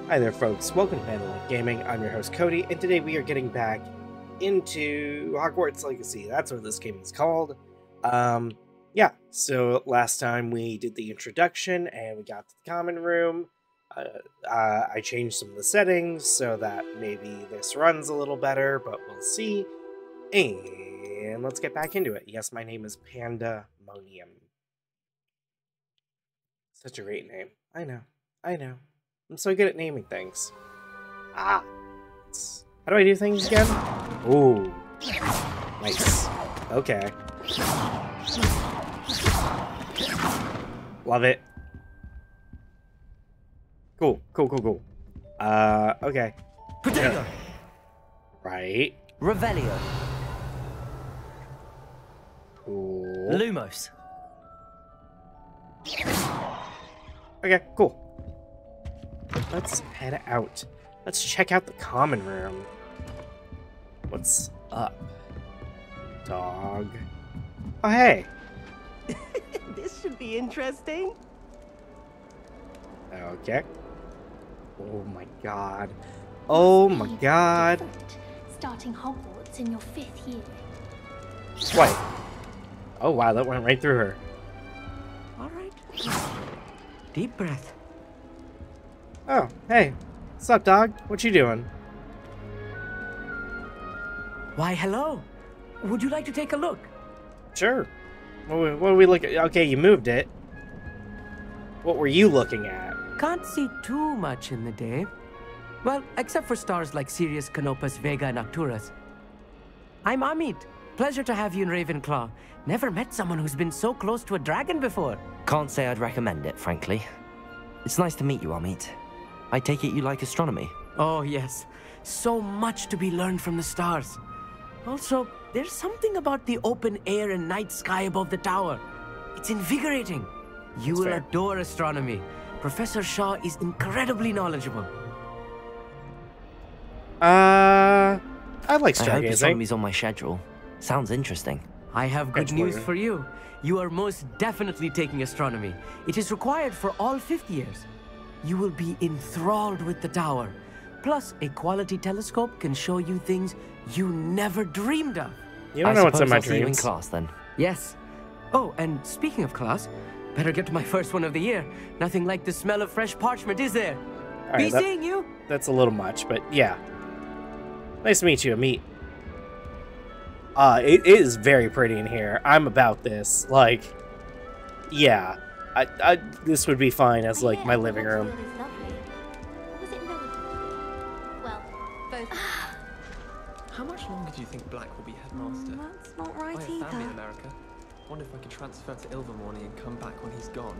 Hi there folks, welcome to Pandalife Gaming. I'm your host Cody, and today we are getting back into Hogwarts Legacy. That's what this game is called. Yeah, so last time we did the introduction and we got to the common room. I changed some of the settings so that maybe this runs a little better, but we'll see. And let's get back into it. Yes, my name is Pandemonium. Such a great name. I know. I'm so good at naming things. How do I do things again? Ooh. Nice. Okay. Love it. Cool. Okay. Potato. Right. Revelio. Cool. Lumos. Okay, cool. Let's head out. Let's check out the common room. What's up, dog? Oh, hey. This should be interesting. Okay. Oh my god. Oh my god. Starting Hogwarts in your 5th year. Wait. Oh wow, that went right through her. All right. Deep breath. Oh, hey. What's up, dog? What you doing? Why, hello. Would you like to take a look? Sure. What are we looking at? Okay, you moved it. What were you looking at? Can't see too much in the day. Well, except for stars like Sirius, Canopus, Vega, and Arcturus. I'm Amit. Pleasure to have you in Ravenclaw. Never met someone who's been so close to a dragon before. Can't say I'd recommend it, frankly. It's nice to meet you, Amit. I take it you like astronomy? Oh, yes. So much to be learned from the stars. Also, there's something about the open air and night sky above the tower. It's invigorating. You will adore astronomy. Professor Shaw is incredibly knowledgeable. I like I hope stargazing. astronomy's on my schedule. Sounds interesting. I have good news for you. You are most definitely taking astronomy. It is required for all 5th years. You will be enthralled with the tower. Plus, a quality telescope can show you things you never dreamed of. You don't know what's in my I'll see you in dreams. class then. Yes. Oh, and speaking of class, better get to my first one of the year. Nothing like the smell of fresh parchment, is there? All right, Be seeing you. That's a little much, but yeah. Nice to meet you, Amit. It is very pretty in here. I'm about this. Like, yeah. This would be fine as, like, my living room. Was it well, both. How much longer do you think Black will be headmaster? That's not right I have family in either. America. Wonder if I could transfer to Ilvermorny and come back when he's gone.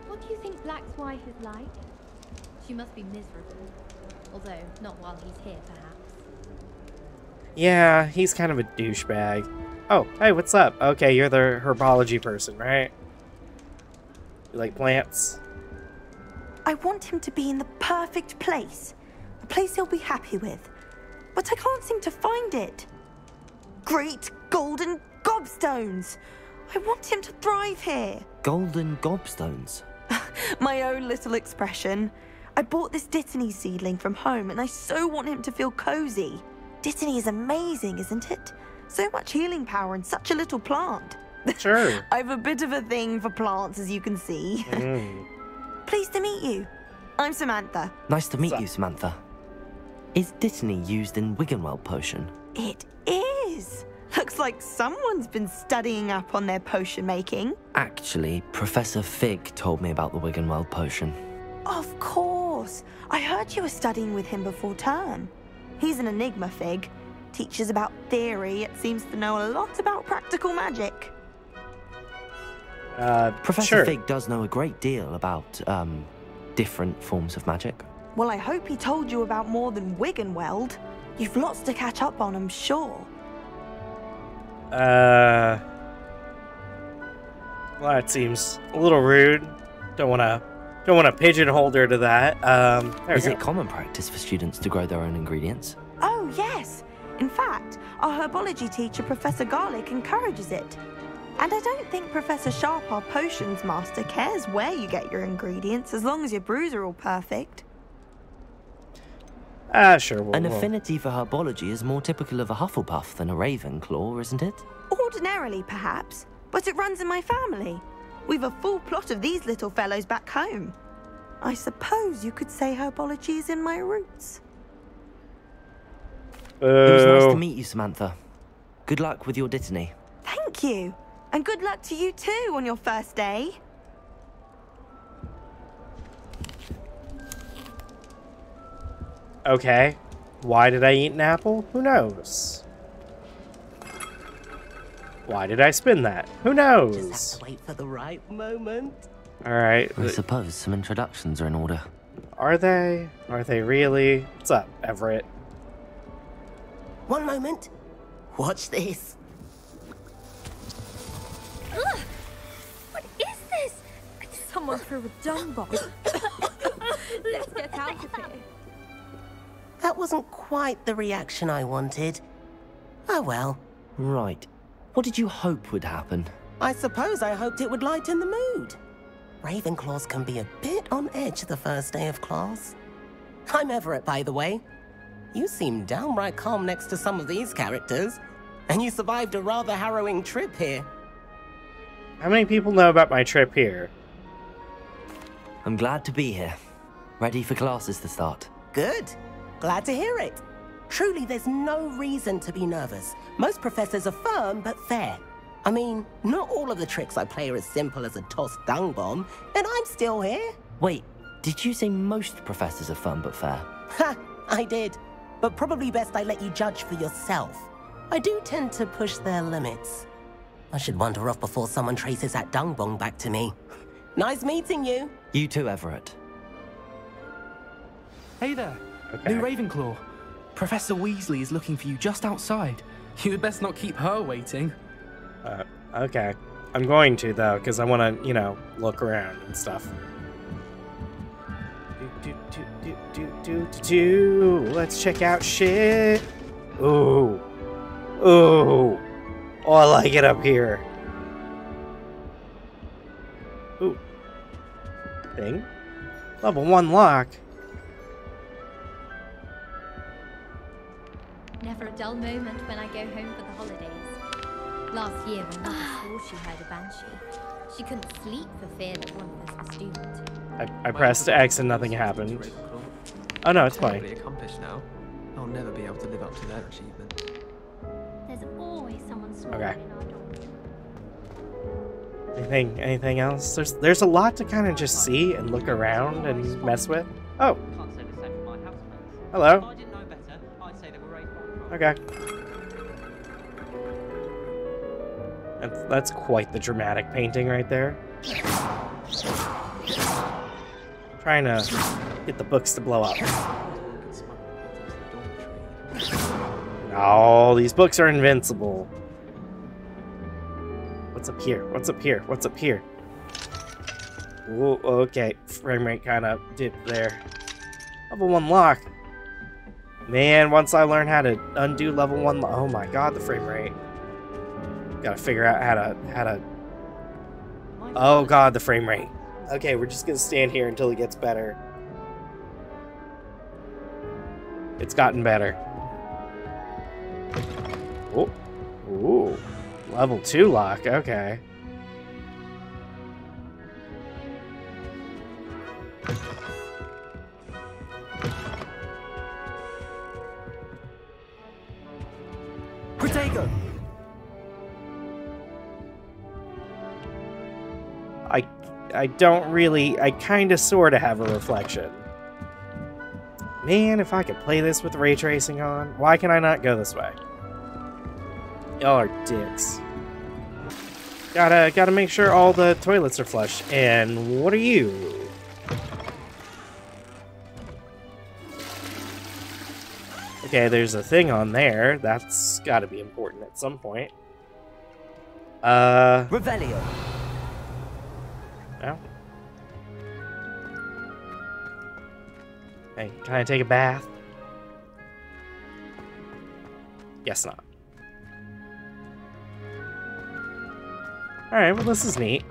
What do you think Black's wife is like? She must be miserable. Although, not while he's here, perhaps. Yeah, he's kind of a douchebag. Oh, hey, what's up? Okay, you're the herbology person, right? You like plants? I want him to be in the perfect place. A place he'll be happy with. But I can't seem to find it. Great golden gobstones! I want him to thrive here. Golden gobstones. My own little expression. I bought this Dittany seedling from home and I so want him to feel cozy. Dittany is amazing, isn't it? So much healing power in such a little plant. Sure. I've a bit of a thing for plants, as you can see. Pleased to meet you. I'm Samantha. Nice to meet you, Samantha. Is Dittany used in Wiggenweld potion? It is. Looks like someone's been studying up on their potion making. Actually, Professor Fig told me about the Wiggenweld potion. Of course. I heard you were studying with him before term. He's an enigma, Fig. Teaches about theory, yet seems to know a lot about practical magic. Professor sure. Fig does know a great deal about, different forms of magic. Well, I hope he told you about more than Wiggenweld. You've lots to catch up on, I'm sure. Well, that seems a little rude. Don't wanna pigeonhole her to that. Is it common practice for students to grow their own ingredients? Oh, yes. In fact, our herbology teacher, Professor Garlick, encourages it. And I don't think Professor Sharp, our potions master, cares where you get your ingredients as long as your brews are all perfect. Sure. An affinity for herbology is more typical of a Hufflepuff than a Ravenclaw, isn't it? Ordinarily, perhaps, but it runs in my family. We've a full plot of these little fellows back home. I suppose you could say herbology is in my roots. It was nice to meet you, Samantha. Good luck with your Dittany. Thank you. And good luck to you too on your first day. Okay. Why did I eat an apple? Who knows? Why did I spin that? Who knows? Just have to wait for the right moment. Alright. I suppose some introductions are in order. Are they? Are they really? What's up, Everett? One moment. Watch this. Ugh! What is this? Someone threw a dung bomb. Let's get out of here. That wasn't quite the reaction I wanted. Oh well. Right. What did you hope would happen? I suppose I hoped it would lighten the mood. Ravenclaws can be a bit on edge the first day of class. I'm Everett, by the way. You seem downright calm next to some of these characters. And you survived a rather harrowing trip here. How many people know about my trip here? I'm glad to be here. Ready for classes to start. Good. Glad to hear it. Truly, there's no reason to be nervous. Most professors are firm but fair. I mean, not all of the tricks I play are as simple as a tossed dung bomb, and I'm still here. Wait, did you say most professors are fun but fair? Ha! I did. But probably best I let you judge for yourself. I do tend to push their limits. I should wander off before someone traces that dung bomb back to me. Nice meeting you. You too, Everett. Hey there. Okay. New Ravenclaw. Professor Weasley is looking for you just outside. You'd best not keep her waiting. Okay. I'm going to, though, because I want to, you know, look around and stuff. Let's check out shit. Ooh. Ooh. Oh, I like it up here. Ooh. Thing. Level 1 lock. Never a dull moment when I go home for the holidays. Last year, when Mother swore she heard a banshee, she couldn't sleep for fear that one of us was doomed. I pressed X and nothing happened. Oh no, it's fine. Accomplished now. I'll never be able to live up to their achievement. There's always someone snoring Okay. in our dorm. Anything else? There's a lot to kind of just see and look around and mess with. Oh, Can't say the same for my housemates. hello. If I didn't know better, I'd say they were raised by Okay. That's quite the dramatic painting right there. Trying to get the books to blow up. Oh, these books are invincible. What's up here? What's up here? What's up here? Whoa, okay. Frame rate kind of dipped there. Level 1 lock. Man, once I learn how to undo level 1 lock. Oh my god, the frame rate. Gotta figure out how to... Oh god, the frame rate. Okay, we're just gonna stand here until it gets better. It's gotten better. Oh. Ooh. Level 2 lock, okay. Protego! I don't really... I kinda sorta have a reflection. Man, if I could play this with ray tracing on, why can I not go this way? Y'all are dicks. Gotta make sure all the toilets are flushed. And what are you? Okay, there's a thing on there. That's gotta be important at some point. Revelio. No. Hey, can I take a bath? Guess not. Alright, well this is neat.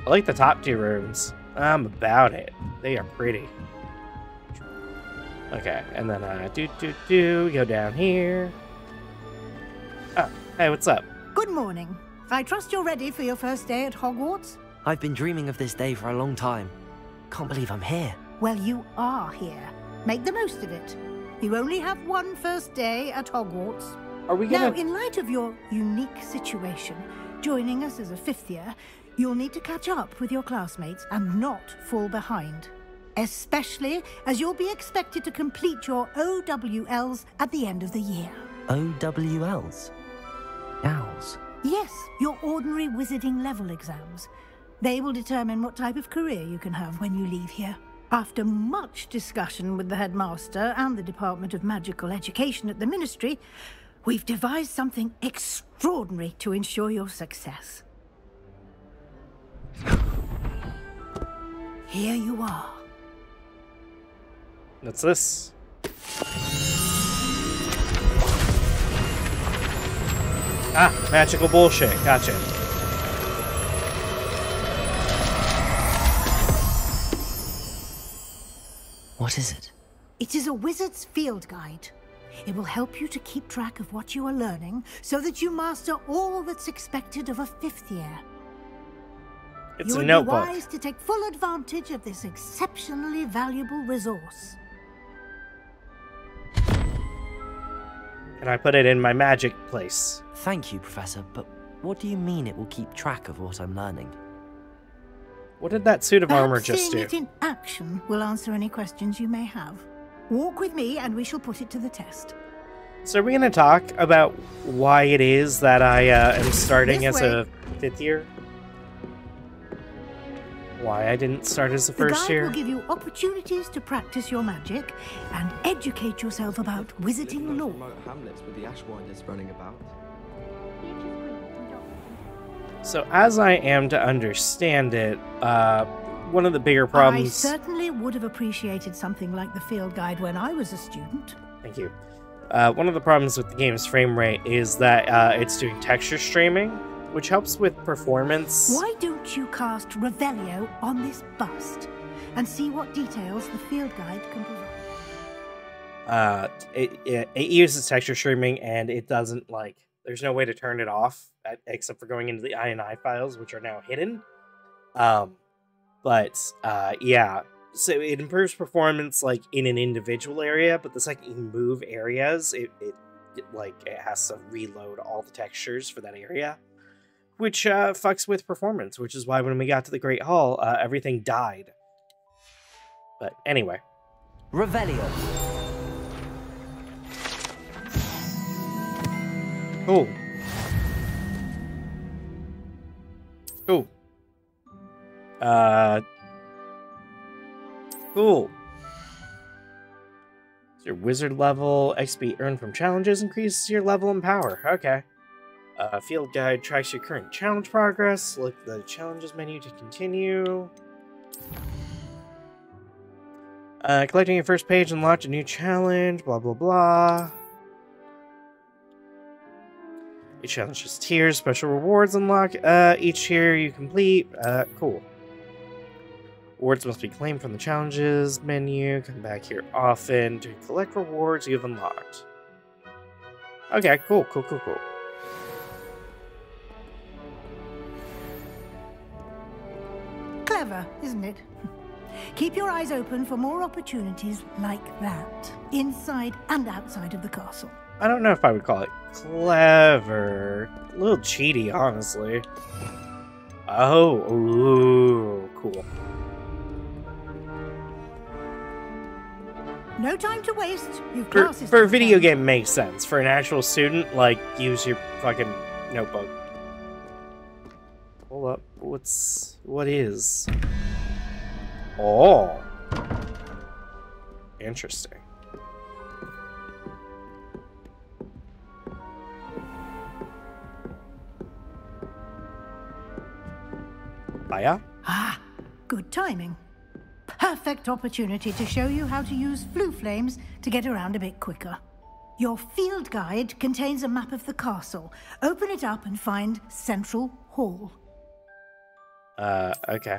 I like the top 2 rooms. I'm about it. They are pretty. Okay, and then go down here. Oh, hey, what's up? Good morning. I trust you're ready for your first day at Hogwarts? I've been dreaming of this day for a long time. Can't believe I'm here. Well, you are here. Make the most of it. You only have one first day at Hogwarts. Are we gonna... Now, in light of your unique situation, joining us as a fifth year, you'll need to catch up with your classmates and not fall behind. Especially as you'll be expected to complete your OWLs at the end of the year. OWLs? Owls? Yes, your ordinary wizarding level exams. They will determine what type of career you can have when you leave here. After much discussion with the headmaster and the Department of Magical Education at the Ministry, we've devised something extraordinary to ensure your success. Here you are. What's this? Ah, magical bullshit. Gotcha. What is it? It is a wizard's field guide. It will help you to keep track of what you are learning so that you master all that's expected of a fifth year. It's you a would notebook. be wise to take full advantage of this exceptionally valuable resource. And I put it in my magic place. Thank you, Professor, but what do you mean it will keep track of what I'm learning? What did that suit of armor Perhaps just seeing do? it in action will answer any questions you may have. Walk with me and we shall put it to the test. So are we going to talk about why it is that I am starting This as way. a fifth year? Why I didn't start as a The first guide year? will give you opportunities to practice your magic and educate yourself about wizarding lore. Hamlets with the Ashwinders running about. So as I am to understand it, one of the bigger I problems... certainly would have appreciated something like the field guide when I was a student. Thank you. One of the problems with the game's frame rate is that it's doing texture streaming, which helps with performance. Why don't you cast Revelio on this bust and see what details the field guide can provide? It uses texture streaming, and it doesn't, like... There's no way to turn it off, except for going into the INI files, which are now hidden. Yeah. So it improves performance, like, in an individual area, but the second you move areas, it has to reload all the textures for that area, which fucks with performance, which is why when we got to the Great Hall, everything died. But anyway. Revelio. Cool. Cool. Cool. So your wizard level, XP earned from challenges increases your level and power. Okay. Field guide tracks your current challenge progress. Look at the challenges menu to continue. Collecting your first page unlocked a new challenge. Blah blah blah. Each challenge has tiers, special rewards unlock. Each tier you complete. Cool. Rewards must be claimed from the challenges menu. Come back here often to collect rewards you've unlocked. Okay, cool. Clever, isn't it? Keep your eyes open for more opportunities like that, inside and outside of the castle. I don't know if I would call it clever. A little cheaty, honestly. Oh, ooh, cool. No time to waste. You've classes For to a video attend. game makes sense. For an actual student, like, use your fucking notebook. Hold up. What is? Oh. Interesting. Aya? Ah, good timing. Perfect opportunity to show you how to use flue flames to get around a bit quicker. Your field guide contains a map of the castle. Open it up and find Central Hall. Okay.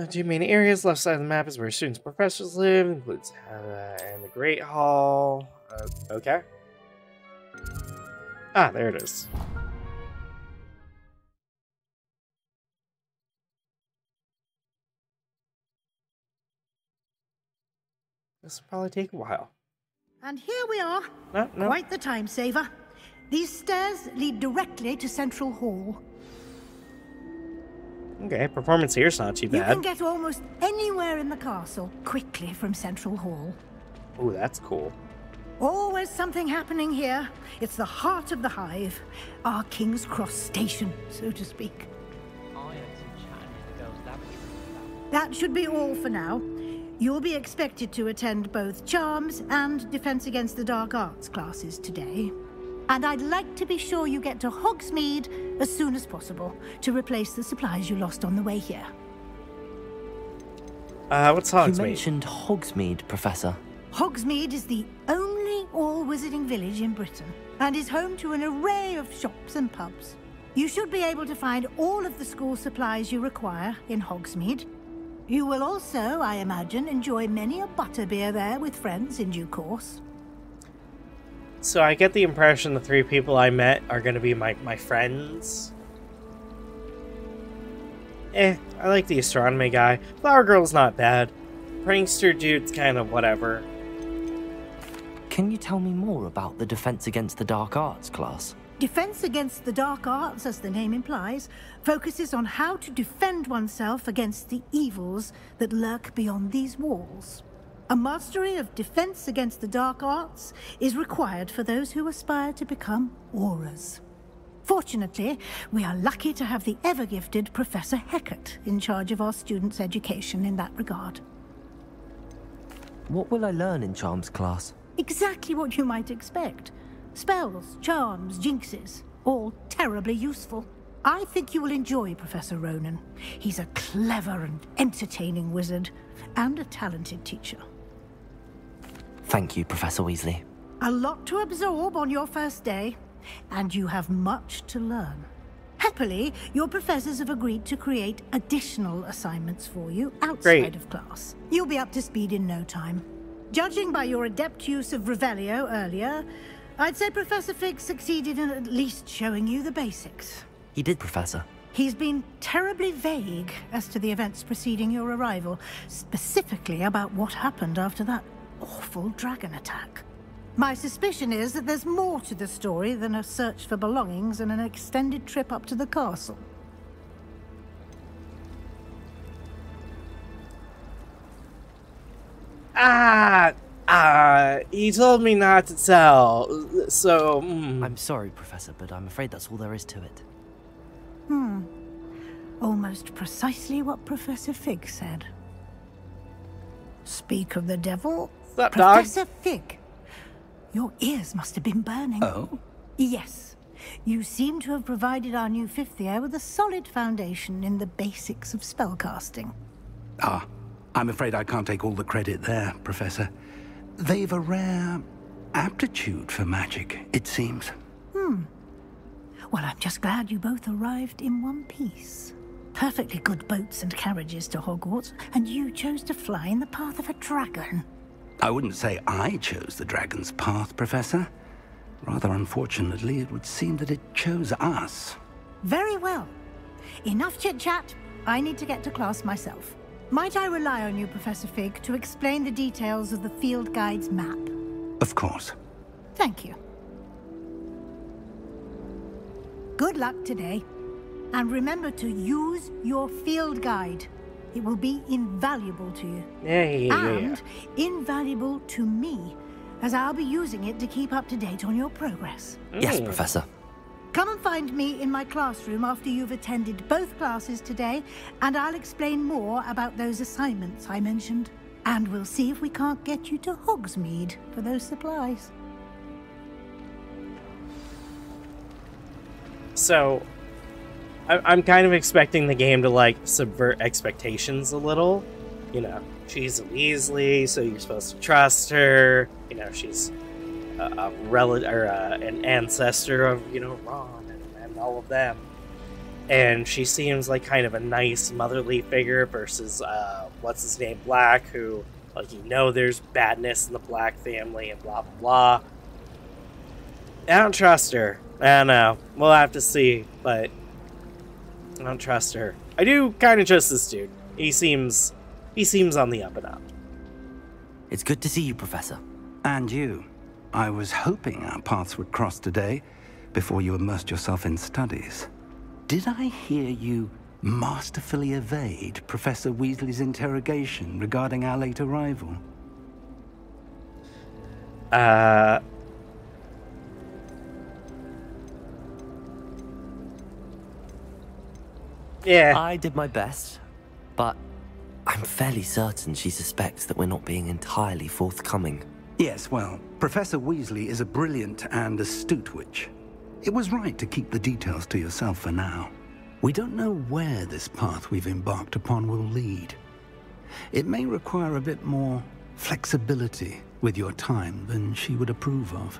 Two main areas. Left side of the map is where students and professors live. Includes and the Great Hall. Okay. Ah, there it is. This will probably take a while. And here we are. No. Quite the time saver. These stairs lead directly to Central Hall. Okay, performance here's not too bad. You can get almost anywhere in the castle quickly from Central Hall. Oh, that's cool. Always something happening here. It's the heart of the hive. Our King's Cross station, so to speak. I had some chat in the girls' lavatory. That should be all for now. You'll be expected to attend both Charms and Defense Against the Dark Arts classes today. And I'd like to be sure you get to Hogsmeade as soon as possible to replace the supplies you lost on the way here. What's Hogsmeade? You mentioned Hogsmeade, Professor. Hogsmeade is the only all-wizarding village in Britain and is home to an array of shops and pubs. You should be able to find all of the school supplies you require in Hogsmeade. You will also, I imagine, enjoy many a butterbeer there with friends in due course. So I get the impression the three people I met are going to be my friends. I like the astronomy guy. Flower Girl's not bad. Prankster dude's kind of whatever. Can you tell me more about the Defense Against the Dark Arts class? Defense Against the Dark Arts, as the name implies, focuses on how to defend oneself against the evils that lurk beyond these walls. A mastery of Defense Against the Dark Arts is required for those who aspire to become Auras. Fortunately, we are lucky to have the ever-gifted Professor Hecat in charge of our students' education in that regard. What will I learn in Charms class? Exactly what you might expect. Spells, charms, jinxes, all terribly useful. I think you will enjoy Professor Ronan. He's a clever and entertaining wizard, and a talented teacher. Thank you, Professor Weasley. A lot to absorb on your first day, and you have much to learn. Happily, your professors have agreed to create additional assignments for you outside of class. You'll be up to speed in no time. Judging by your adept use of Revelio earlier, I'd say Professor Fig succeeded in at least showing you the basics. He did, Professor. He's been terribly vague as to the events preceding your arrival, specifically about what happened after that awful dragon attack. My suspicion is that there's more to the story than a search for belongings and an extended trip up to the castle. He told me not to tell, so... I'm sorry, Professor, but I'm afraid that's all there is to it. Almost precisely what Professor Fig said. Speak of the devil. What's up, dog? Professor Fig, your ears must have been burning. Oh? Yes. You seem to have provided our new fifth year with a solid foundation in the basics of spellcasting. Ah, I'm afraid I can't take all the credit there, Professor. They've a rare aptitude for magic, it seems. Well, I'm just glad you both arrived in one piece. Perfectly good boats and carriages to Hogwarts, and you chose to fly in the path of a dragon. I wouldn't say I chose the dragon's path, Professor. Rather unfortunately, it would seem that it chose us. Very well. Enough chit-chat. I need to get to class myself. Might I rely on you, Professor Fig, to explain the details of the field guide's map? Of course. Thank you. Good luck today. And remember to use your field guide. It will be invaluable to you. And invaluable to me, as I'll be using it to keep up to date on your progress. Yes, Professor. Come and find me in my classroom after you've attended both classes today, and I'll explain more about those assignments I mentioned. And we'll see if we can't get you to Hogsmeade for those supplies. So, I'm kind of expecting the game to, like, subvert expectations a little. You know, she's a Weasley, so you're supposed to trust her. You know, she's a relative or an ancestor of, you know, Ron and all of them. and she seems like kind of a nice motherly figure versus what's his name, Black, who, like, you know, there's badness in the Black family and blah blah blah. I don't trust her. I don't know. We'll have to see, but I don't trust her. I do kind of trust this dude. He seems on the up and up. It's good to see you, Professor. And you. I was hoping our paths would cross today, before you immersed yourself in studies. Did I hear you masterfully evade Professor Weasley's interrogation regarding our late arrival? Yeah. I did my best, but I'm fairly certain she suspects that we're not being entirely forthcoming. Yes, well, Professor Weasley is a brilliant and astute witch. It was right to keep the details to yourself for now. We don't know where this path we've embarked upon will lead. It may require a bit more flexibility with your time than she would approve of.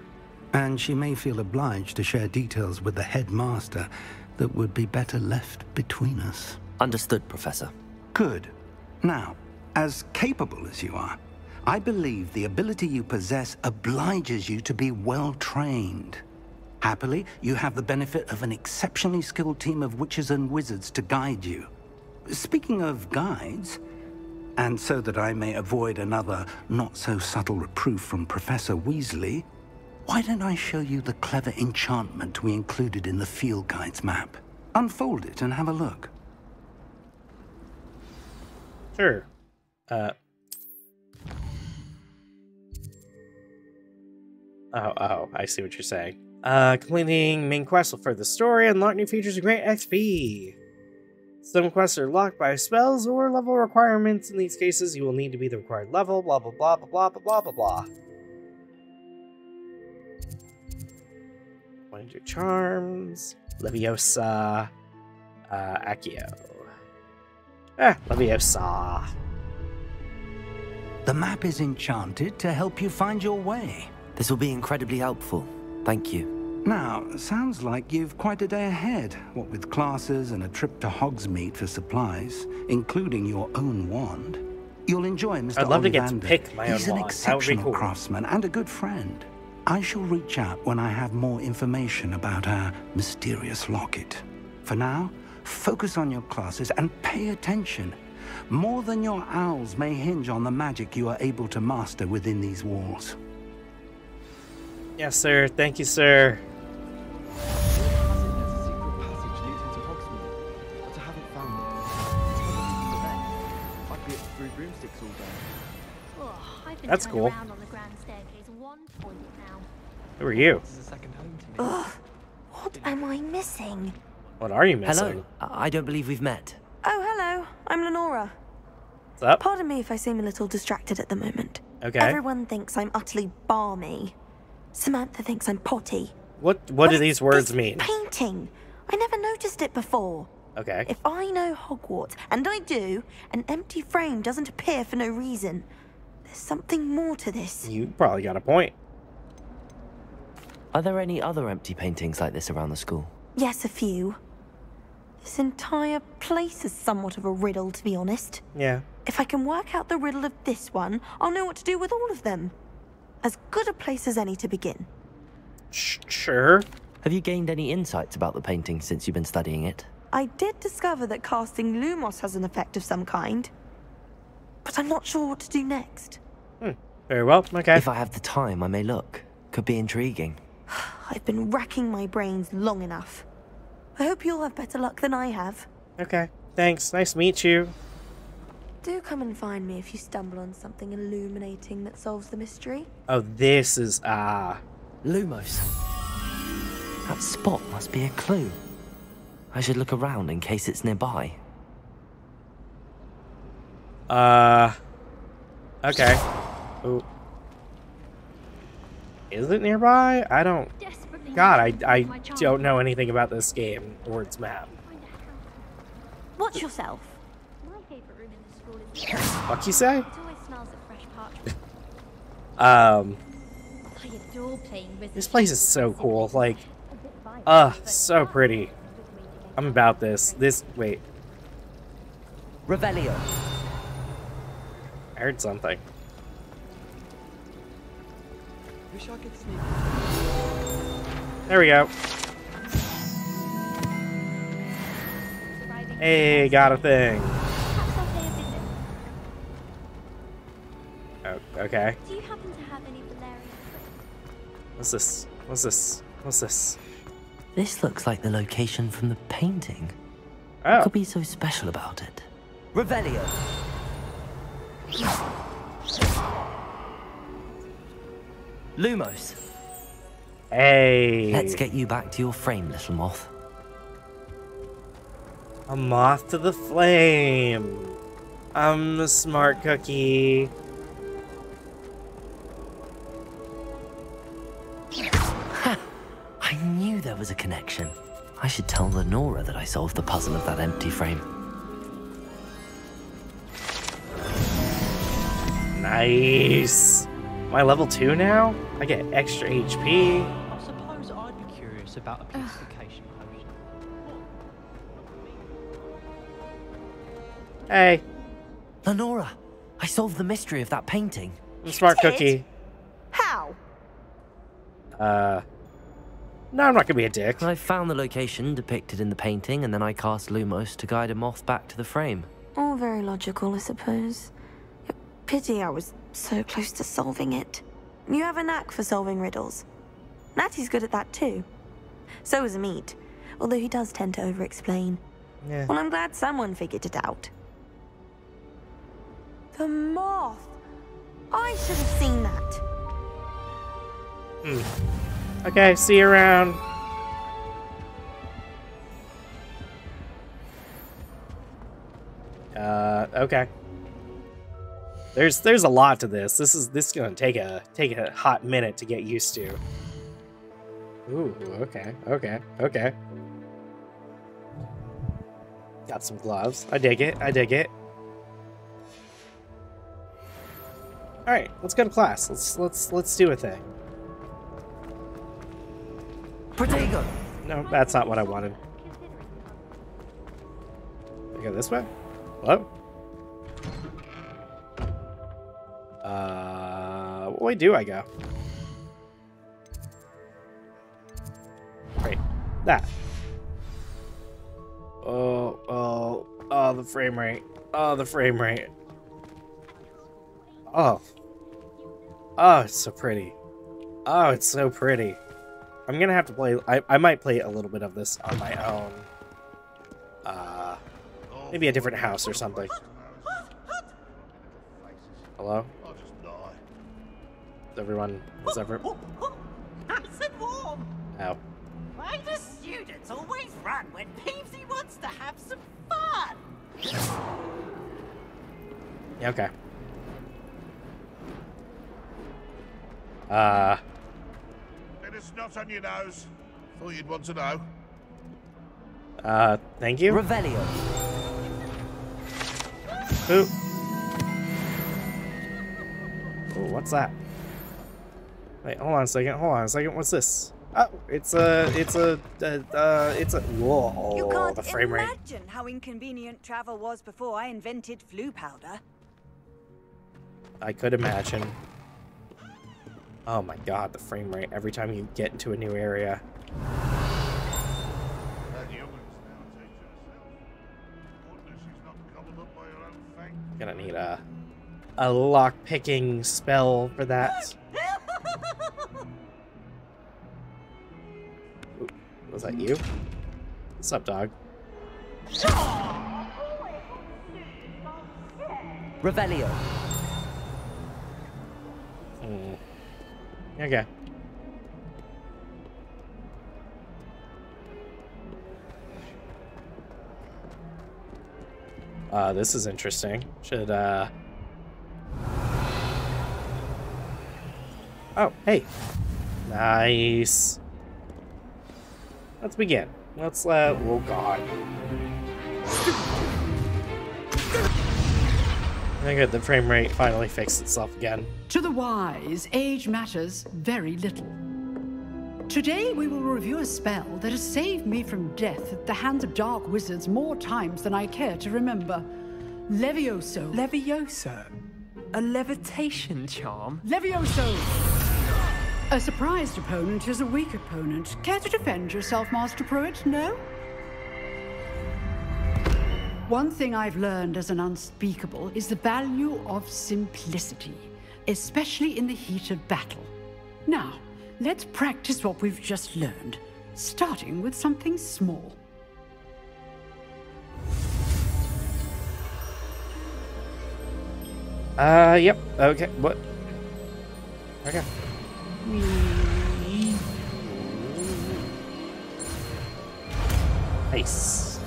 And she may feel obliged to share details with the headmaster that would be better left between us. Understood, Professor. Good. Now, as capable as you are, I believe the ability you possess obliges you to be well trained. Happily, you have the benefit of an exceptionally skilled team of witches and wizards to guide you. Speaking of guides, and so that I may avoid another not-so-subtle reproof from Professor Weasley, why don't I show you the clever enchantment we included in the field guide's map? Unfold it and have a look. Sure. Oh, I see what you're saying. Completing main quests will further the story, unlock new features, and grant XP. Some quests are locked by spells or level requirements. In these cases, you will need to be the required level, blah blah blah blah blah blah blah blah. Find your charms. Leviosa. Accio. Leviosa. The map is enchanted to help you find your way. This will be incredibly helpful. Thank you. Now, sounds like you've quite a day ahead, what with classes and a trip to Hogsmeade for supplies, including your own wand. You'll enjoy Mr. I'd love to get to Ollivander. pick my own He's an wand. That would be exceptional cool. craftsman and a good friend. I shall reach out when I have more information about our mysterious locket. For now, focus on your classes and pay attention. More than your owls may hinge on the magic you are able to master within these walls. Yes, sir. Thank you, sir. There's a secret passage leading to Hogsmeade, but I haven't found it. I'd be up through broomsticks all day. Oh, I've been That's turned cool. around on the grand staircase one point now. Who are you? This is a second home to me. Ugh, what am I missing? What are you missing? Hello. I don't believe we've met. Oh, hello. I'm Lenora. What's up? Pardon me if I seem a little distracted at the moment. Okay. Everyone thinks I'm utterly balmy. Samantha thinks I'm potty. What But do it's these words this mean? Painting. I never noticed it before. Okay. If I know Hogwarts, and I do, an empty frame doesn't appear for no reason. There's something more to this. You probably got a point. Are there any other empty paintings like this around the school? Yes, a few. This entire place is somewhat of a riddle, to be honest. Yeah. If I can work out the riddle of this one, I'll know what to do with all of them. As good a place as any to begin. Sure. Have you gained any insights about the painting since you've been studying it? I did discover that casting Lumos has an effect of some kind. But I'm not sure what to do next. Very well. Okay. If I have the time, I may look. Could be intriguing. I've been racking my brains long enough. I hope you'll have better luck than I have. Okay. Thanks. Nice to meet you. Do come and find me if you stumble on something illuminating that solves the mystery. Oh, this is Lumos. That spot must be a clue. I should look around in case it's nearby. Okay. Ooh. Is it nearby? I don't. God, I don't know anything about this game or its map. Watch yourself. My favorite room in the school is the What you say? It always smells of fresh parchment. I adore playing Wizards. This place is so cool. Like, so pretty. I'm about this. Wait. Revelio. I heard something. Wish I could sneak. There we go. Hey, got a thing. Oh, okay. Do you happen to have any valerian? What's this? What's this? What's this? This looks like the location from the painting. Oh. What could be so special about it? Revelio. Lumos. Hey. Let's get you back to your frame, little moth. A moth to the flame. I'm a smart cookie. I knew there was a connection. I should tell Lenora that I solved the puzzle of that empty frame. Nice. Am I level 2 now? I get extra HP. I suppose I'd be curious about a purification potion. Hey. Lenora, I solved the mystery of that painting. I'm a smart cookie. How? No, I'm not gonna be a dick. I found the location depicted in the painting, and then I cast Lumos to guide a moth back to the frame. All very logical, I suppose. Pity I was so close to solving it. You have a knack for solving riddles. Natty's good at that too. So is Amit, although he does tend to over-explain. Yeah. Well, I'm glad someone figured it out. The moth! I should have seen that. Okay, see you around. Okay. There's a lot to this. This is gonna take a hot minute to get used to. Ooh, okay. Got some gloves. I dig it. All right, let's go to class. Let's do a thing. Protego! No, that's not what I wanted. I go this way? Hello? What way do I go? Wait, that. Oh, the frame rate. Oh, the frame rate. Oh, it's so pretty. Oh, it's so pretty. I'm gonna have to play. I might play a little bit of this on my own. Maybe a different house or something. Hello? Is everyone? Nice and warm. Ow. Why do students always run when Peevesy wants to have some fun? Yeah, okay. Bit of snot on your nose. Thought you'd want to know. Thank you. Revelio. Ooh. Ooh, what's that? Wait, hold on a second. What's this? Oh, it's a. Whoa, You can't the frame rate. imagine how inconvenient travel was before I invented flu powder. I could imagine. Oh my god, the frame rate every time you get into a new area. Gonna need a lock-picking spell for that. Ooh, was that you? What's up, dog? Revelio. Okay. This is interesting. Should, Oh, hey. Nice. Let's begin. Let's, oh god. I think the frame rate finally fixed itself again. To the wise, age matters very little. Today we will review a spell that has saved me from death at the hands of dark wizards more times than I care to remember. Levioso. Levioso? A levitation charm? Levioso! A surprised opponent is a weak opponent. Care to defend yourself, Master Pruitt? No? One thing I've learned as an unspeakable is the value of simplicity, especially in the heat of battle. Now, let's practice what we've just learned, starting with something small. Yep. Okay. What? Okay. Nice.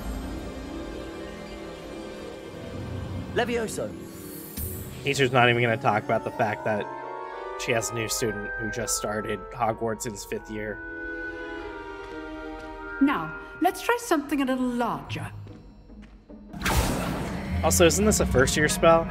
Levioso. Teacher's not even going to talk about the fact that she has a new student who just started Hogwarts in his 5th year. Now, let's try something a little larger. Also, isn't this a first-year spell?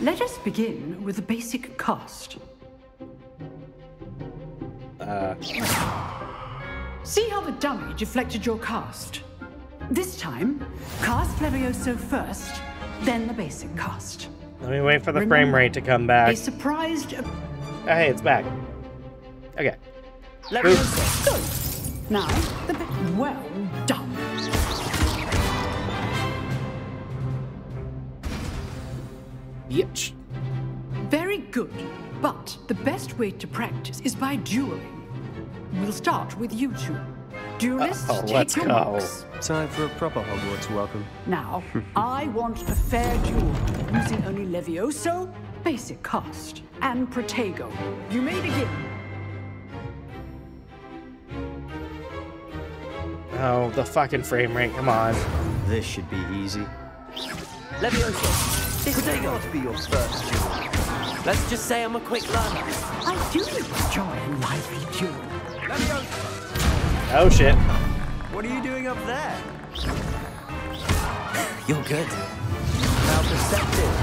Let us begin with the basic cast. See how the dummy deflected your cast? This time, cast Levioso first, then the basic cast. Let me wait for the frame rate to come back. A surprised... Oh, hey, it's back. Okay. Levioso. Good. Now, the bit... Well done. Bitch. Very good. But the best way to practice is by dueling. We'll start with you two. Duelists, take your marks. Time for a proper Hogwarts welcome. Now, I want a fair duel, using only Levioso, basic cast, and Protego. You may begin. Oh, the fucking frame rate, come on. This should be easy. Levioso. This could not be your first duel. Let's just say I'm a quick learner. I do enjoy a lively duel. Levioso! Oh shit. What are you doing up there? You're good. How perceptive.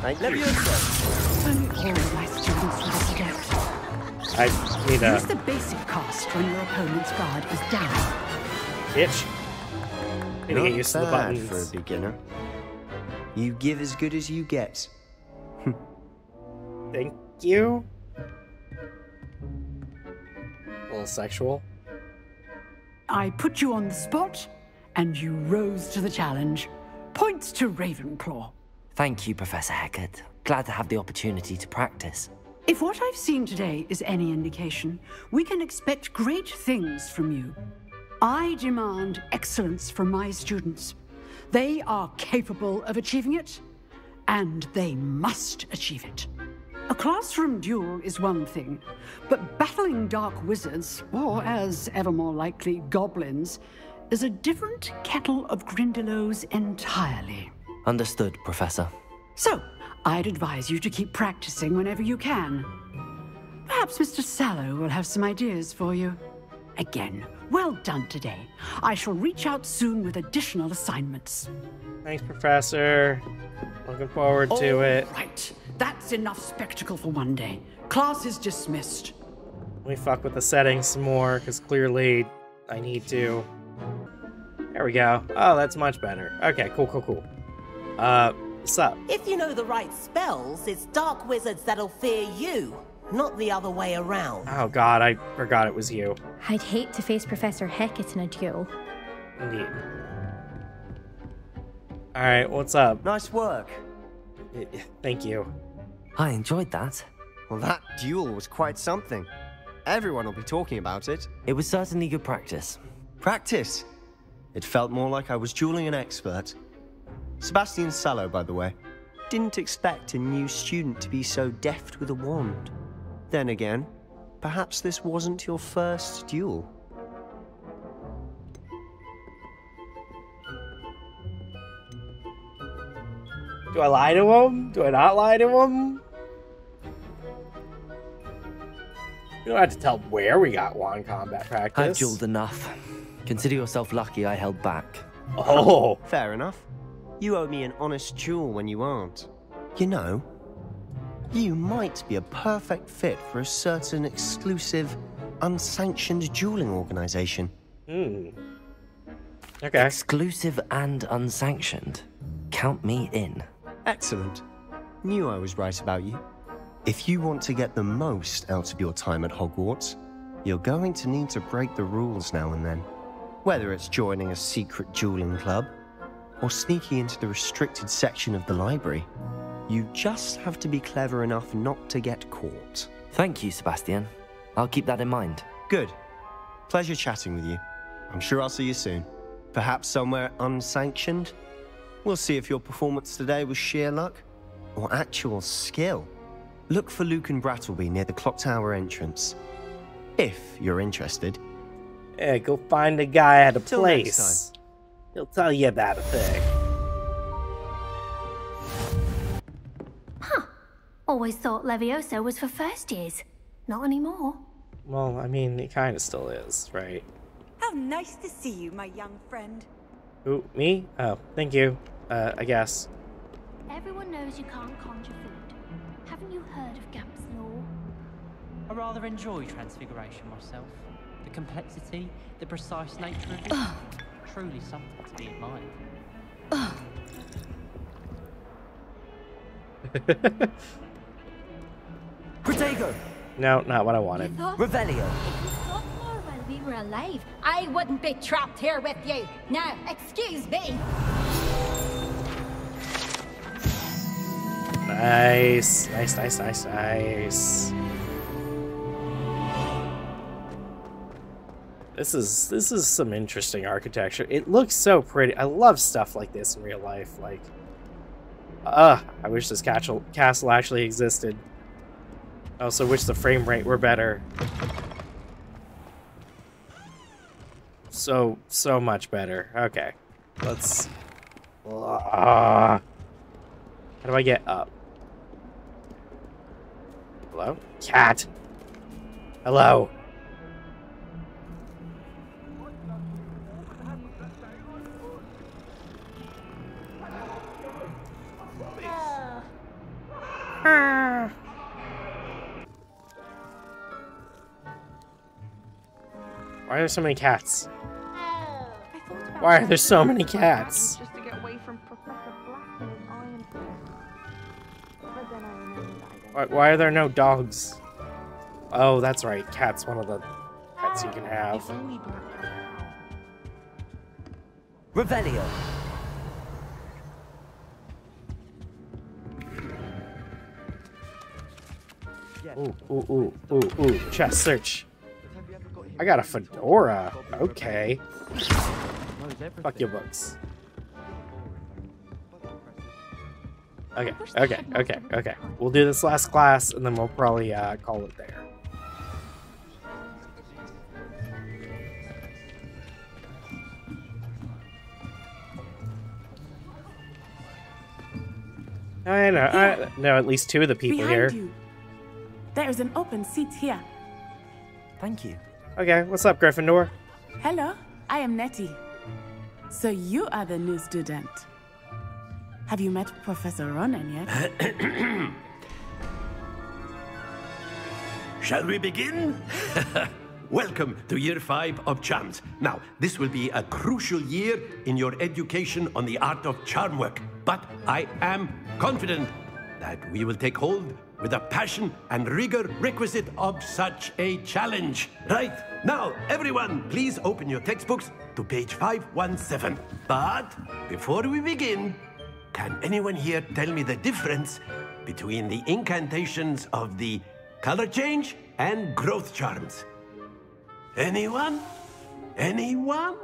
Thank you. Levioso. Only all of my students will be adept. I need a... Use the basic cast when your opponent's guard is down. Bitch. Need to get used to the Not bad buttons. for a beginner. You give as good as you get. Thank you. A little sexual. I put you on the spot, and you rose to the challenge. Points to Ravenclaw. Thank you, Professor Hecat. Glad to have the opportunity to practice. If what I've seen today is any indication, we can expect great things from you. I demand excellence from my students. They are capable of achieving it, and they must achieve it. A classroom duel is one thing, but battling dark wizards, or as ever more likely, goblins, is a different kettle of Grindylows entirely. Understood, Professor. So, I'd advise you to keep practicing whenever you can. Perhaps Mr. Sallow will have some ideas for you. Again, well done today. I shall reach out soon with additional assignments. Thanks, Professor. Looking forward to it. Right. That's enough spectacle for one day. Class is dismissed. Let me fuck with the settings some more, because clearly I need to. There we go. Oh, that's much better. Okay, cool. What's up? If you know the right spells, it's dark wizards that'll fear you, not the other way around. Oh god, I forgot it was you. I'd hate to face Professor Hecat in a duel. Indeed. Alright, what's up? Nice work. Thank you. I enjoyed that. Well, that duel was quite something. Everyone will be talking about it. It was certainly good practice. Practice? It felt more like I was dueling an expert. Sebastian Sallow, by the way. Didn't expect a new student to be so deft with a wand. Then again, perhaps this wasn't your first duel. Do I lie to him? Do I not lie to him? You don't have to tell them where we got wand combat practice. I've dueled enough. Consider yourself lucky I held back. Oh. Fair enough. You owe me an honest duel when you aren't. You know, you might be a perfect fit for a certain exclusive, unsanctioned dueling organization. Okay. Exclusive and unsanctioned. Count me in. Excellent. Knew I was right about you. If you want to get the most out of your time at Hogwarts, you're going to need to break the rules now and then. Whether it's joining a secret dueling club, or sneaking into the restricted section of the library, you just have to be clever enough not to get caught. Thank you, Sebastian. I'll keep that in mind. Good. Pleasure chatting with you. I'm sure I'll see you soon. Perhaps somewhere unsanctioned? We'll see if your performance today was sheer luck or actual skill. Look for Luke and Brattleby near the clock tower entrance. If you're interested. Yeah, go find a guy at a Till place. next time. He'll tell you about a thing. Huh. Always thought Levioso was for first years. Not anymore. Well, I mean, it kind of still is, right? How nice to see you, my young friend. Who, me? Oh, thank you. I guess. Everyone knows you can't conjure food. Haven't you heard of Gamp's law? I rather enjoy transfiguration myself. The complexity, the precise nature of it. Truly something to be admired. Protego! No, not what I wanted. Revelio. If you thought more while we were alive, I wouldn't be trapped here with you. Now, excuse me. Nice. Nice. This is some interesting architecture. It looks so pretty. I love stuff like this in real life. Like, I wish this castle actually existed. I also wish the frame rate were better. So much better. Okay, let's. How do I get up? Hello? Cat! Hello! Why are there so many cats? Why are there so many cats? Just to get away from Professor Black and his iron fist. But then I remembered that I don't. Why are there no dogs? Oh, that's right. Cat's one of the pets you can have. If only Black had a house. Revelio. Ooh. Chest search. I got a fedora. Okay. Fuck your books. Okay. We'll do this last class, and then we'll probably call it there. I know at least two of the people Behind here. You. There is an open seat here. Thank you. Okay, what's up, Gryffindor? Hello, I am Nettie. So you are the new student. Have you met Professor Ronan yet? Shall we begin? Welcome to Year 5 of Charms. Now, this will be a crucial year in your education on the art of charm work, but I am confident that we will take hold with the passion and rigor requisite of such a challenge. Right, now, everyone, please open your textbooks to page 517. But before we begin, can anyone here tell me the difference between the incantations of the color change and growth charms? Anyone? Anyone?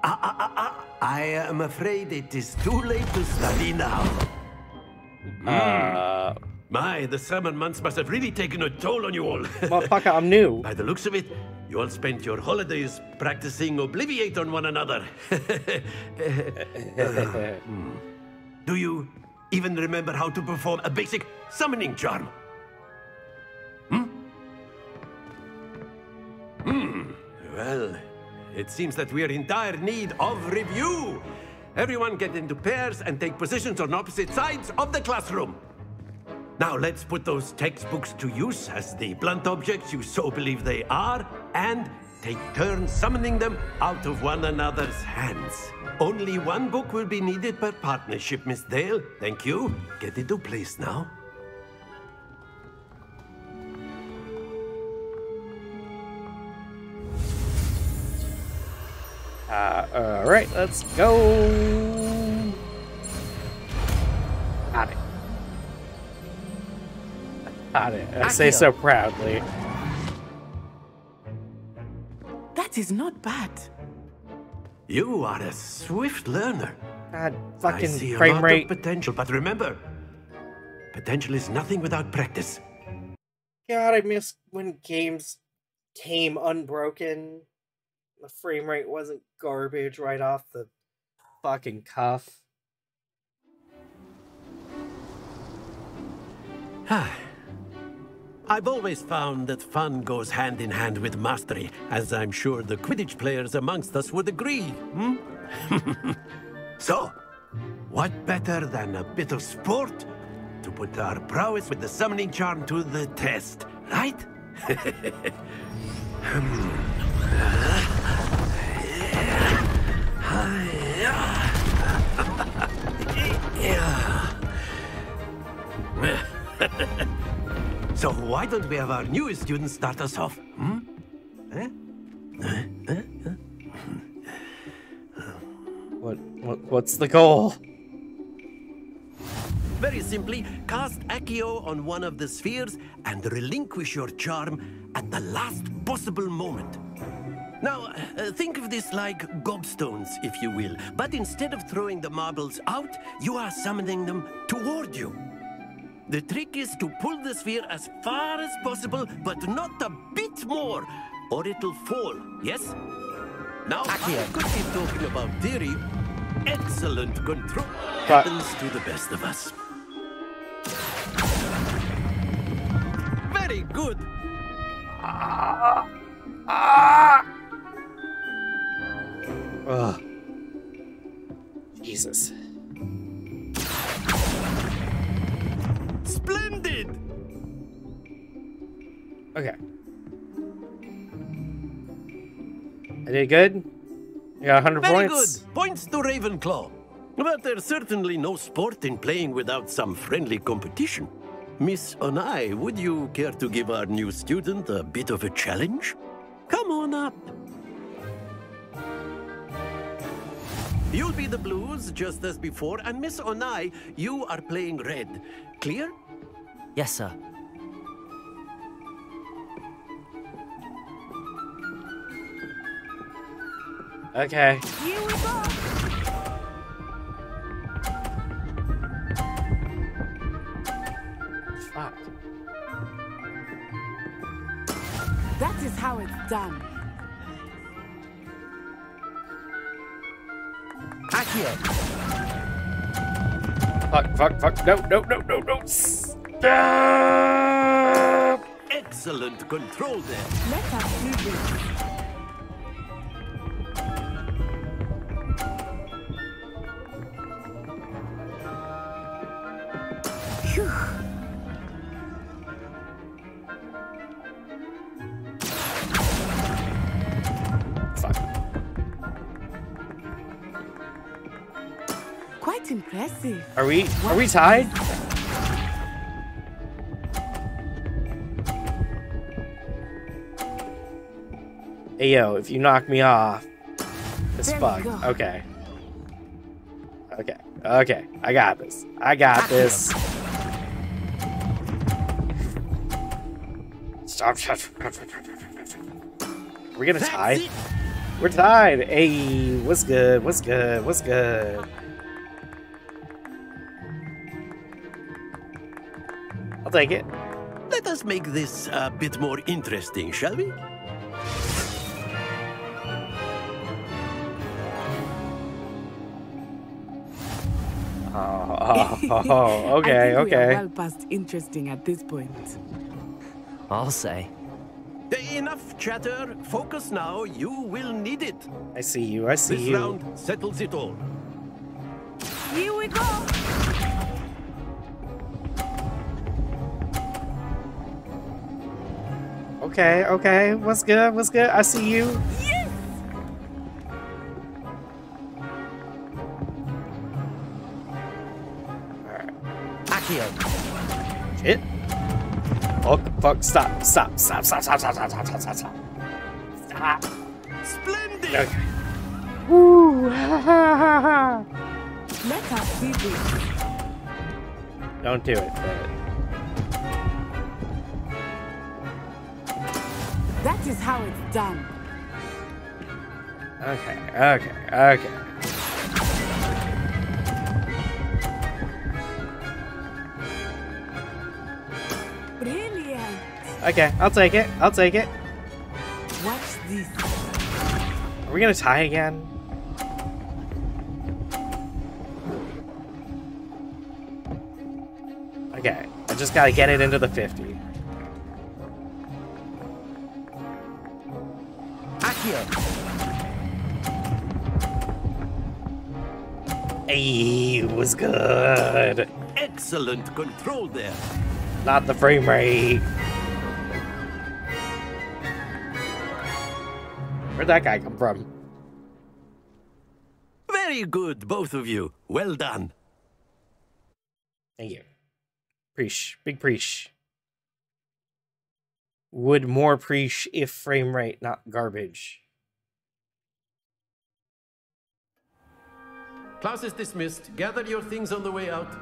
I am afraid it is too late to study now. My, the summer months must have really taken a toll on you all. Motherfucker, I'm new. By the looks of it, you all spent your holidays practicing Obliviate on one another. Do you even remember how to perform a basic summoning charm? Well, it seems that we are in dire need of review. Everyone get into pairs and take positions on opposite sides of the classroom. Now let's put those textbooks to use as the blunt objects you so believe they are, and take turns summoning them out of one another's hands. Only one book will be needed per partnership, Miss Dale. Thank you. Get into place now. Alright, let's go. Got it. Got it. I say so proudly. That is not bad. You are a swift learner. God, I fucking see a frame lot rate. of potential, but remember, potential is nothing without practice. God, I miss when games came unbroken. The frame rate wasn't garbage right off the fucking cuff. I've always found that fun goes hand in hand with mastery, as I'm sure the Quidditch players amongst us would agree, hmm? So, what better than a bit of sport to put our prowess with the summoning charm to the test, right? So why don't we have our newest student start us off? Hmm? What's the goal? Very simply, cast Accio on one of the spheres and relinquish your charm at the last possible moment. Now, think of this like gobstones, if you will, but instead of throwing the marbles out, you are summoning them toward you. The trick is to pull the sphere as far as possible, but not a bit more, or it'll fall, yes? Now, I could be talking about theory. Excellent control happens to the best of us. Very good. Ugh. Jesus. Splendid! Okay. I did good? I got 100 Very points? good. Points to Ravenclaw. But there's certainly no sport in playing without some friendly competition. Miss Onai, would you care to give our new student a bit of a challenge? Come on up. You'll be the blues, just as before, and Miss Onai, you are playing red. Clear? Yes, sir. Okay. Here we go. Fuck. That is how it's done. Fuck. No. Stop! Excellent control there. Let us do this. Phew. Fuck. Quite impressive. Are we tied? Hey yo, if you knock me off, it's fucked. Okay. I got this. Stop. Are we gonna tie? We're tied. Hey, what's good? I'll take it. Let us make this a bit more interesting, shall we? Okay. I think we are well past interesting at this point. I'll say. Enough chatter. Focus now. You will need it. I see you. I see This you. round settles it all. Here we go! Okay, okay. What's good? What's good? I see you. Yes! Accio. Shit. Fuck, fuck, stop, stop, stop, stop, stop, stop, stop, stop, stop, stop. Stop. Splendid! Okay. Woo! Let us see this. Don't do it, but... That is how it's done. Okay, okay, okay. Brilliant. Okay, I'll take it. I'll take it. Watch this. Are we gonna tie again? Okay, I just gotta get it into the 50. Accio. Hey, it was good. Excellent control there. Not the frame rate. Where'd that guy come from? Very good, both of you. Well done. Thank you. Preach. Big preach. Would more preach if frame rate not garbage. Class is dismissed. Gather your things on the way out.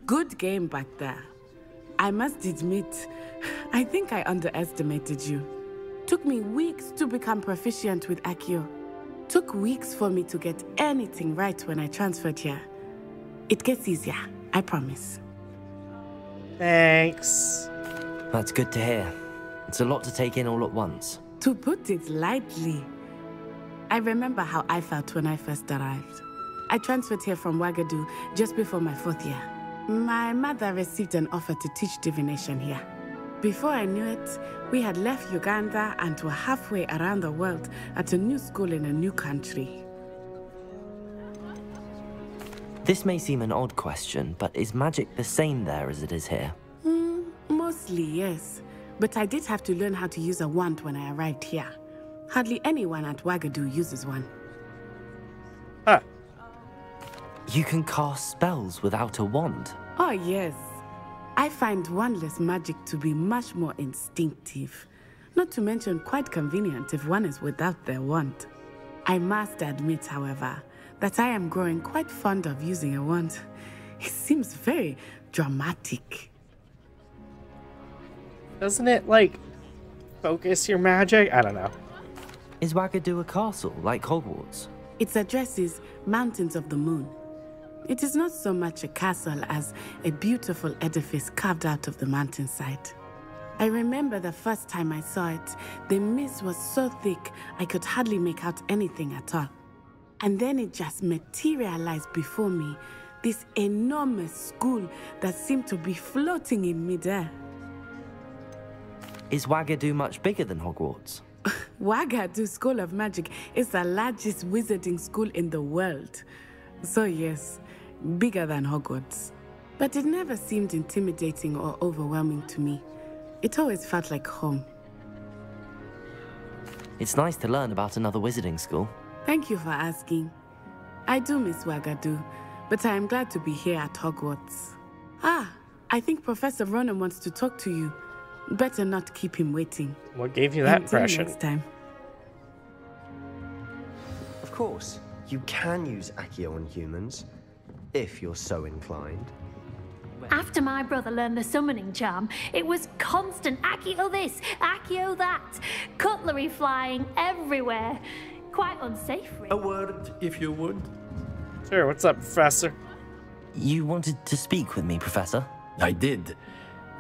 Good game back there. I must admit, I think I underestimated you. Took me weeks to become proficient with Accio. Took weeks for me to get anything right when I transferred here. It gets easier, I promise. Thanks. That's good to hear. It's a lot to take in all at once. To put it lightly, I remember how I felt when I first arrived. I transferred here from Wagadu just before my 4th year. My mother received an offer to teach divination here. Before I knew it, we had left Uganda and were halfway around the world at a new school in a new country. This may seem an odd question, but is magic the same there as it is here? Mostly, yes. But I did have to learn how to use a wand when I arrived here. Hardly anyone at Wagadu uses one. Huh. You can cast spells without a wand? Oh, yes. I find wandless magic to be much more instinctive. Not to mention quite convenient if one is without their wand. I must admit, however, that I am growing quite fond of using a wand. It seems very dramatic. Doesn't it, like, focus your magic? I don't know. Is Wagadu a castle, like Hogwarts? Its address is Mountains of the Moon. It is not so much a castle as a beautiful edifice carved out of the mountainside. I remember the first time I saw it, the mist was so thick I could hardly make out anything at all. And then it just materialized before me, this enormous school that seemed to be floating in midair. Is Wagadu much bigger than Hogwarts? Wagadu School of Magic is the largest wizarding school in the world. So yes, bigger than Hogwarts. But it never seemed intimidating or overwhelming to me. It always felt like home. It's nice to learn about another wizarding school. Thank you for asking. I do miss Wagadu, but I am glad to be here at Hogwarts. I think Professor Ronan wants to talk to you. Better not keep him waiting. What gave you that Until impression? next time. Of course, you can use Accio on humans, if you're so inclined. After my brother learned the summoning charm, it was constant Accio this, Accio that. Cutlery flying everywhere. Quite unsafe, really. A word, if you would. Sure, what's up, Professor? You wanted to speak with me, Professor? I did.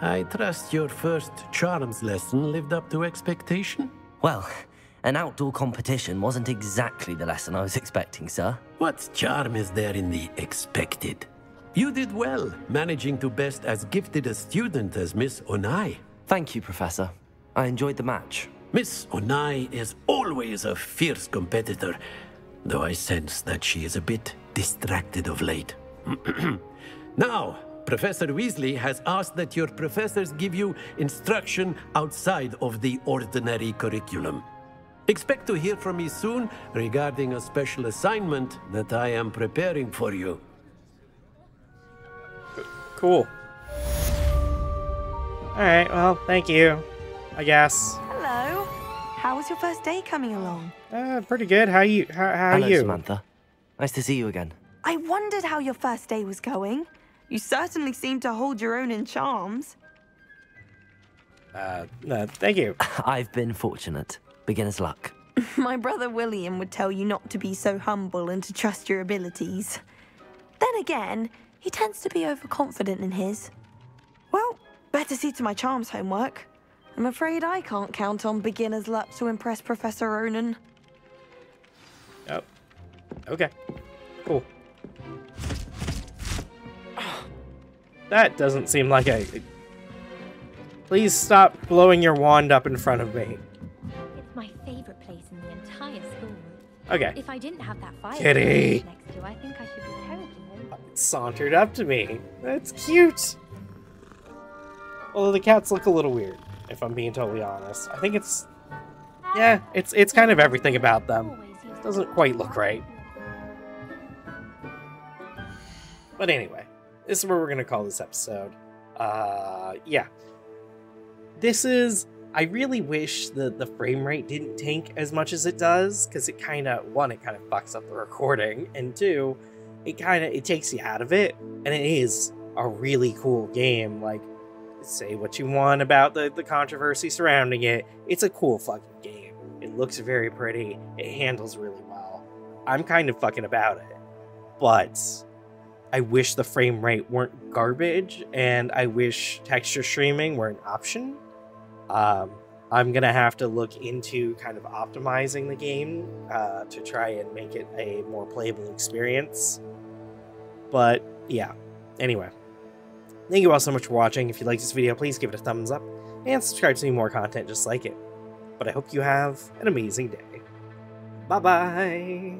I trust your first charms lesson lived up to expectation? Well, an outdoor competition wasn't exactly the lesson I was expecting, sir. What charm is there in the expected? You did well, managing to best as gifted a student as Miss Onai. Thank you, Professor. I enjoyed the match. Miss Onai is always a fierce competitor, though I sense that she is a bit distracted of late. Now, Professor Weasley has asked that your professors give you instruction outside of the ordinary curriculum. Expect to hear from me soon regarding a special assignment that I am preparing for you. Cool. Alright, well, thank you, I guess. Hello. How was your first day coming along? Pretty good. How are you? Hello, Samantha. Nice to see you again. I wondered how your first day was going. You certainly seem to hold your own in charms. Thank you. I've been fortunate. Beginner's luck. My brother William would tell you not to be so humble and to trust your abilities. Then again, he tends to be overconfident in his. Well, better see to my charms homework. I'm afraid I can't count on beginner's luck to impress Professor Ronan. Oh. Okay. Cool. That doesn't seem like a... Please stop blowing your wand up in front of me. It's my favorite place in the entire school. Okay. If I didn't have that fire Kitty. next to, I think I should be terribly lonely. It sauntered up to me. That's cute. Although the cats look a little weird, if I'm being totally honest. I think it's... Yeah, it's kind of everything about them. It doesn't quite look right. But anyway, this is where we're going to call this episode. Yeah. This is... I really wish the frame rate didn't tank as much as it does, because it kind of... One, it kind of fucks up the recording, and two, it takes you out of it, and it is a really cool game. Like, say what you want about the controversy surrounding it, it's a cool fucking game. It looks very pretty, it handles really well. I'm kind of fucking about it, but I wish the frame rate weren't garbage, and I wish texture streaming were an option. I'm gonna have to look into kind of optimizing the game to try and make it a more playable experience. But yeah, anyway. Thank you all so much for watching. If you liked this video, please give it a thumbs up and subscribe to see more content just like it. But I hope you have an amazing day. Bye-bye!